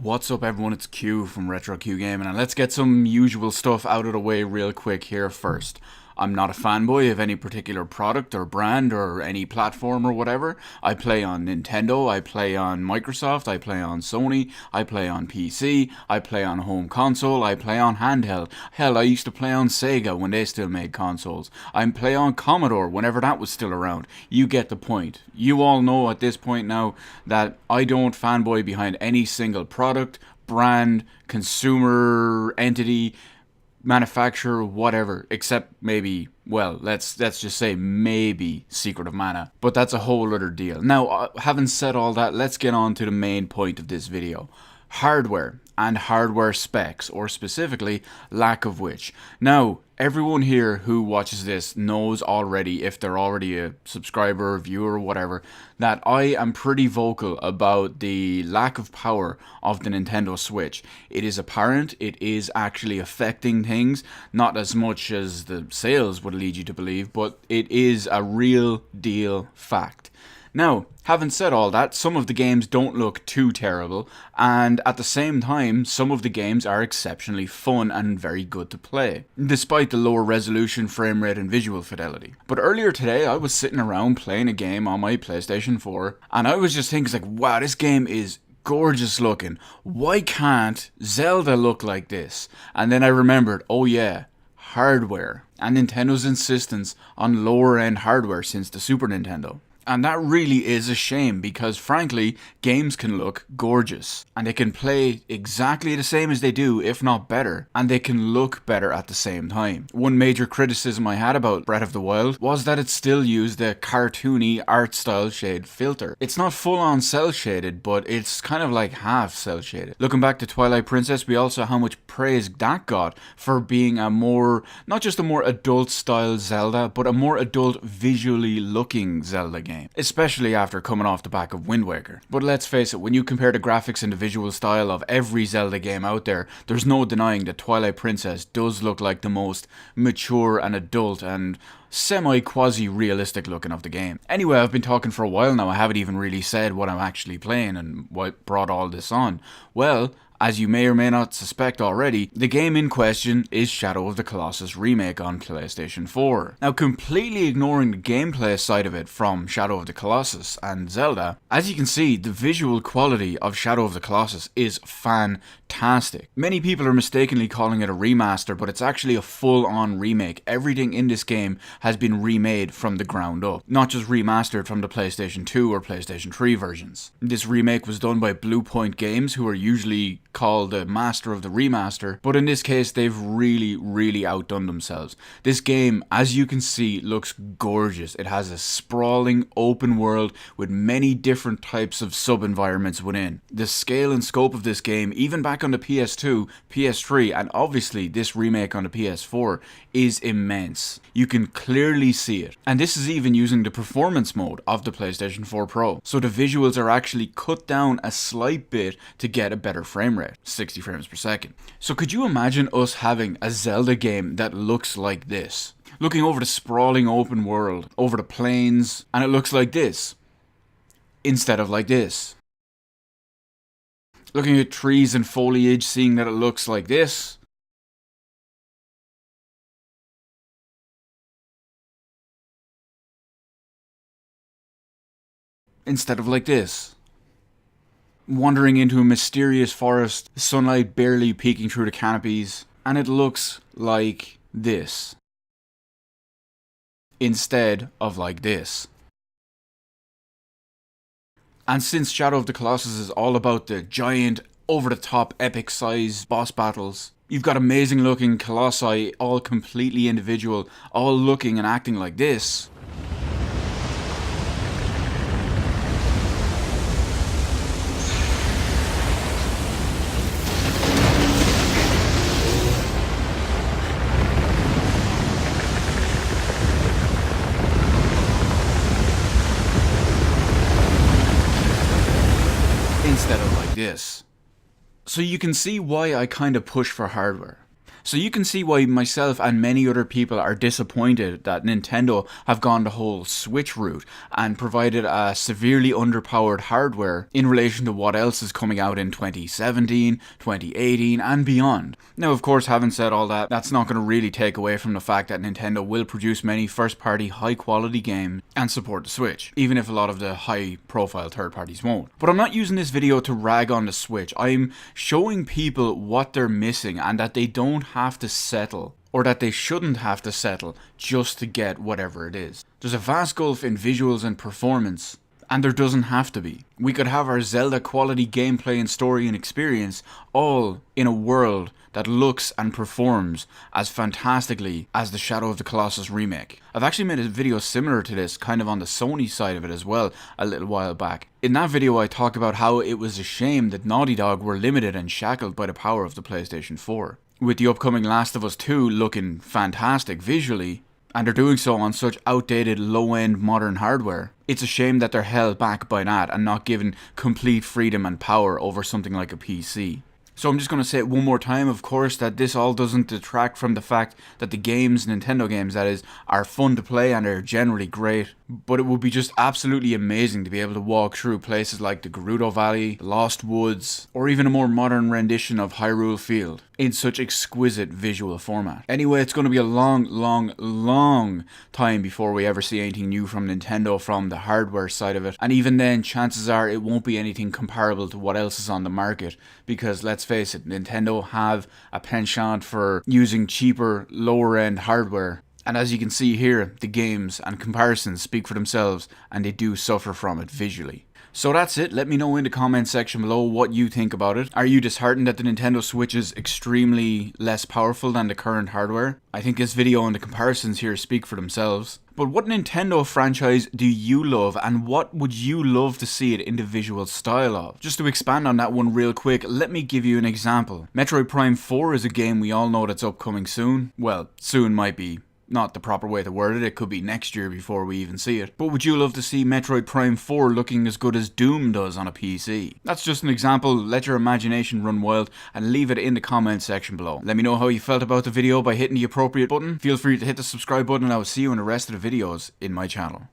What's up everyone, it's Q from Retro Q Gaming, and let's get some usual stuff out of the way real quick here first. I'm not a fanboy of any particular product or brand or any platform or whatever. I play on Nintendo, I play on Microsoft, I play on Sony, I play on PC, I play on home console, I play on handheld. Hell, I used to play on Sega when they still made consoles. I play on Commodore whenever that was still around. You get the point. You all know at this point now that I don't fanboy behind any single product, brand, consumer entity, manufacturer, whatever, except maybe, well, let's just say maybe Secret of Mana, but that's a whole other deal. Now, having said all that, let's get on to the main point of this video. Hardware and hardware specs, or specifically lack of which. Now, everyone here who watches this knows already, if they're already a subscriber, viewer, or whatever, that I am pretty vocal about the lack of power of the Nintendo Switch. It is apparent, it is actually affecting things, not as much as the sales would lead you to believe, but it is a real deal fact. Now, having said all that, some of the games don't look too terrible, and at the same time, some of the games are exceptionally fun and very good to play, despite the lower resolution, frame rate, and visual fidelity. But earlier today, I was sitting around playing a game on my PlayStation 4, and I was just thinking, like, wow, this game is gorgeous looking. Why can't Zelda look like this? And then I remembered, oh yeah, hardware, and Nintendo's insistence on lower end hardware since the Super Nintendo. And that really is a shame because, frankly, games can look gorgeous. And they can play exactly the same as they do, if not better. And they can look better at the same time. One major criticism I had about Breath of the Wild was that it still used a cartoony art style shade filter. It's not full on cel shaded, but it's kind of like half cel shaded. Looking back to Twilight Princess, we also saw how much praise that got for being a more, not just a more adult style Zelda, but a more adult visually looking Zelda game. Especially after coming off the back of Wind Waker. But let's face it, when you compare the graphics and the visual style of every Zelda game out there, there's no denying that Twilight Princess does look like the most mature and adult and semi-quasi-realistic looking of the game. Anyway, I've been talking for a while now, I haven't even really said what I'm actually playing and what brought all this on. Well, as you may or may not suspect already, the game in question is Shadow of the Colossus Remake on PlayStation 4. Now, completely ignoring the gameplay side of it from Shadow of the Colossus and Zelda, as you can see, the visual quality of Shadow of the Colossus is fantastic. Many people are mistakenly calling it a remaster, but it's actually a full-on remake. Everything in this game has been remade from the ground up, not just remastered from the PlayStation 2 or PlayStation 3 versions. This remake was done by Blue Point Games, who are usually called the master of the remaster, but in this case they've really outdone themselves. This game, as you can see, looks gorgeous. It has a sprawling open world with many different types of sub-environments within. The scale and scope of this game, even back on the PS2, PS3, and obviously this remake on the PS4, is immense. You can clearly see it. And this is even using the performance mode of the PlayStation 4 Pro. So the visuals are actually cut down a slight bit to get a better frame rate, 60 frames per second. So could you imagine us having a Zelda game that looks like this? Looking over the sprawling open world, over the plains, and it looks like this, instead of like this. Looking at trees and foliage, seeing that it looks like this, instead of like this. Wandering into a mysterious forest, sunlight barely peeking through the canopies, and it looks like this, instead of like this. And since Shadow of the Colossus is all about the giant, over-the-top, epic-size boss battles, you've got amazing-looking colossi, all completely individual, all looking and acting like this. Instead of like this. So you can see why I kind of push for hardware. So you can see why myself and many other people are disappointed that Nintendo have gone the whole Switch route and provided a severely underpowered hardware in relation to what else is coming out in 2017, 2018 and beyond. Now of course, having said all that, that's not going to really take away from the fact that Nintendo will produce many first party high quality games and support the Switch, even if a lot of the high profile third parties won't. But I'm not using this video to rag on the Switch. I'm showing people what they're missing and that they don't have to settle, or that they shouldn't have to settle just to get whatever it is. There's a vast gulf in visuals and performance, and there doesn't have to be. We could have our Zelda quality gameplay and story and experience all in a world that looks and performs as fantastically as the Shadow of the Colossus remake. I've actually made a video similar to this, kind of on the Sony side of it as well, a little while back. In that video I talked about how it was a shame that Naughty Dog were limited and shackled by the power of the PlayStation 4. With the upcoming Last of Us 2 looking fantastic visually, and they're doing so on such outdated low-end modern hardware, it's a shame that they're held back by that and not given complete freedom and power over something like a PC. So I'm just going to say it one more time, of course, that this all doesn't detract from the fact that the games, Nintendo games that is, are fun to play and are generally great. But it would be just absolutely amazing to be able to walk through places like the Gerudo Valley, the Lost Woods, or even a more modern rendition of Hyrule Field in such exquisite visual format. Anyway, it's going to be a long time before we ever see anything new from Nintendo from the hardware side of it. And even then, chances are it won't be anything comparable to what else is on the market, because let's face it, Nintendo have a penchant for using cheaper, lower end hardware. And as you can see here, the games and comparisons speak for themselves, and they do suffer from it visually. So that's it. Let me know in the comment section below what you think about it. Are you disheartened that the Nintendo Switch is extremely less powerful than the current hardware? I think this video and the comparisons here speak for themselves. But what Nintendo franchise do you love, and what would you love to see it in the visual style of? Just to expand on that one real quick, let me give you an example. Metroid Prime 4 is a game we all know that's upcoming soon. Well, soon might be not the proper way to word it, it could be next year before we even see it. But would you love to see Metroid Prime 4 looking as good as Doom does on a PC? That's just an example. Let your imagination run wild and leave it in the comment section below. Let me know how you felt about the video by hitting the appropriate button. Feel free to hit the subscribe button and I will see you in the rest of the videos in my channel.